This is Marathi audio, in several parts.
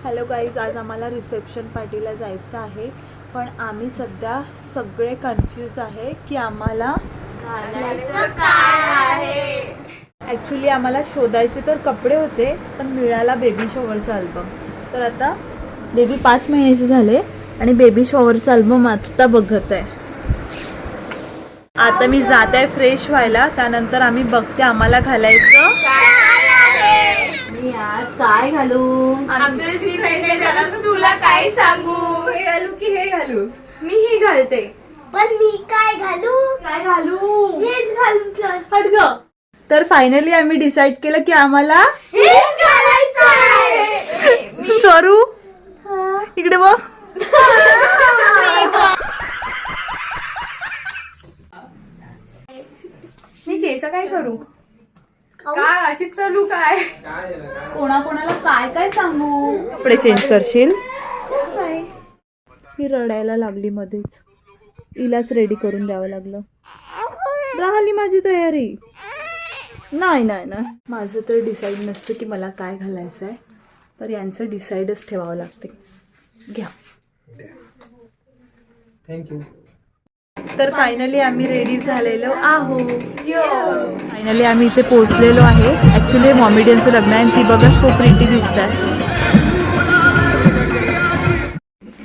हॅलो गाईज, आज आम्हाला रिसेप्शन पार्टीला जायचं आहे, पण आम्ही सध्या सगळे कन्फ्यूज आहे की आम्हाला घालायचं काय आहे. ॲक्च्युली आम्हाला शोधायचे तर कपडे होते, पण मिळाला बेबी शॉवरचा अल्बम. तर आता बेबी 5 महिन्याचे झाले आणि बेबी शॉवरचा अल्बम आत्ता बघत आहे. आता मी जात आहे फ्रेश व्हायला, त्यानंतर आम्ही बघते आम्हाला घालायचं मी आज काय घालू. आमचं डिसाईड नाही झालं तर तुला काय सांगू. हे घालू की हे घालू. मी हे घालते. पण मी काय घालू हेच घालू. चल हट ग. तर फायनली आम्ही डिसाईड केलं की आम्हाला हेच घालायचं आहे. चोरू इकडे बघ. मी केस काय करू. काय अशीच चालू काय. कोणाकोणाला काय काय सांगू. कपडे चेंज करशील. ही रडायला लागली मध्येच, हिलाच रेडी करून द्यावं लागलं. राहिली माझी तयारी. नाही नाही नाही, माझं तर डिसाईड नसतं की मला काय घालायचं आहे, तर यांचं डिसाईडच ठेवावं लागते. घ्या. थँक्यू. तर फायनली आम्ही रेडी झालेलो आहोत. फायनली आम्ही इथे पोहोचलेलो आहे. ॲक्च्युली मॉमेडियनचं लग्न आहे आणि ती बघा सो प्रिटी दिसत आहे.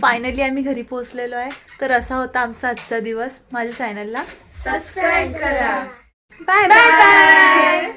फायनली आम्ही घरी पोहोचलेलो आहे. तर असा होता आमचा आजचा दिवस. माझ्या चॅनलला सबस्क्राईब करा. Bye bye.